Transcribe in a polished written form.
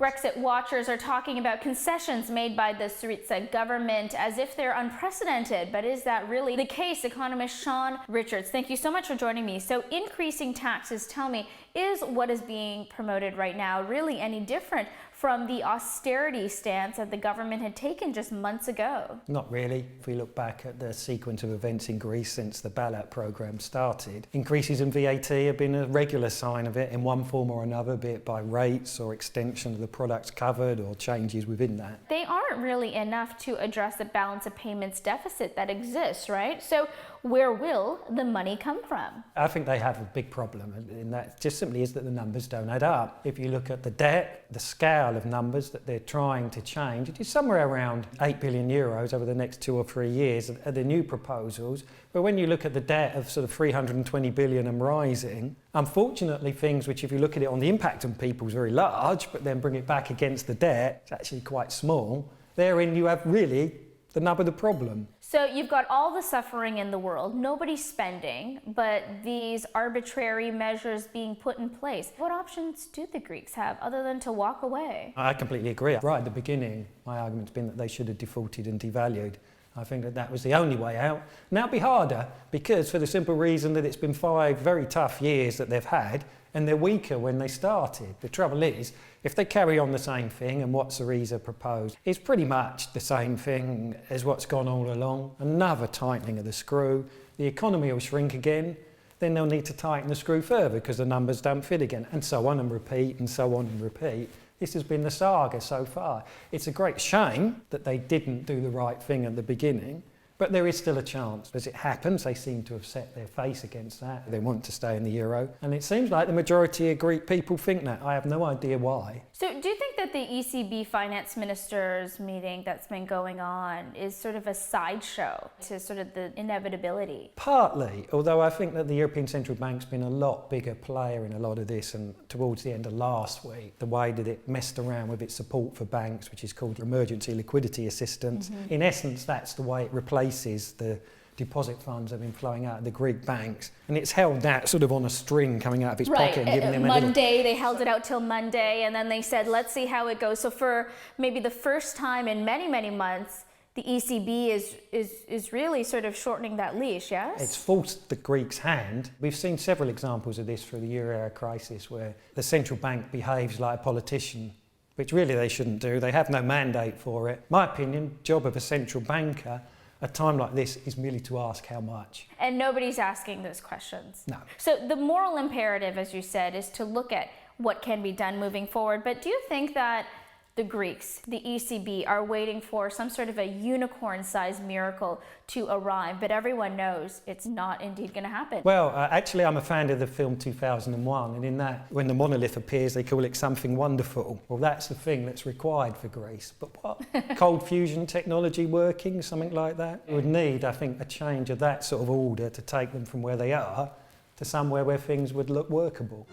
Brexit watchers are talking about concessions made by the Syriza government as if they're unprecedented. But is that really the case? Economist Shaun Richards, thank you so much for joining me. So increasing taxes, tell me, is what is being promoted right now really any different from the austerity stance that the government had taken just months ago? Not really. If we look back at the sequence of events in Greece since the bailout programme started, increases in VAT have been a regular sign of it in one form or another, be it by rates or extension of the products covered or changes within that. They aren't really enough to address the balance of payments deficit that exists, right? So where will the money come from? I think they have a big problem, and that just simply is that the numbers don't add up. If you look at the debt, the scale of numbers that they're trying to change, it is somewhere around 8 billion euros over the next 2 or 3 years are the new proposals. But when you look at the debt of sort of 320 billion and rising, unfortunately things which, if you look at it on the impact on people, is very large, but then bring it back against the debt, it's actually quite small. Therein you have really the nub of the problem. So you've got all the suffering in the world, nobody's spending, but these arbitrary measures being put in place. What options do the Greeks have other than to walk away? I completely agree. Right at the beginning, my argument's been that they should have defaulted and devalued. I think that was the only way out. Now it'll be harder because for the simple reason that it's been 5 very tough years that they've had, and they're weaker when they started. The trouble is, if they carry on the same thing, and what Syriza proposed is pretty much the same thing as what's gone all along, another tightening of the screw, the economy will shrink again, then they'll need to tighten the screw further because the numbers don't fit again, and so on and repeat, and so on and repeat. This has been the saga so far. It's a great shame that they didn't do the right thing at the beginning, but there is still a chance. As it happens, they seem to have set their face against that. They want to stay in the euro. And it seems like the majority of Greek people think that. I have no idea why. So do you think that the ECB finance ministers meeting that's been going on is sort of a sideshow to sort of the inevitability? Partly, although I think that the European Central Bank's been a lot bigger player in a lot of this, and towards the end of last week, the way that it messed around with its support for banks, which is called emergency liquidity assistance. In essence, that's the way it replaces the deposit funds that have been flowing out of the Greek banks, and it's held that sort of on a string coming out of its pocket and giving them Monday, they held it out till Monday, and then they said, let's see how it goes. So for maybe the first time in many, many months, the ECB is really sort of shortening that leash, yes? It's forced the Greeks' hand. We've seen several examples of this through the euro area crisis where the central bank behaves like a politician, which really they shouldn't do. They have no mandate for it. My opinion, job of a central banker a time like this is merely to ask how much. And nobody's asking those questions. No. So the moral imperative, as you said, is to look at what can be done moving forward. But do you think that the Greeks, the ECB, are waiting for some sort of a unicorn-sized miracle to arrive, but everyone knows it's not indeed going to happen? Well, actually, I'm a fan of the film 2001, and in that, when the monolith appears, they call it something wonderful. Well, that's the thing that's required for Greece. But what? Cold fusion technology working, something like that? It would need, I think, a change of that sort of order to take them from where they are to somewhere where things would look workable.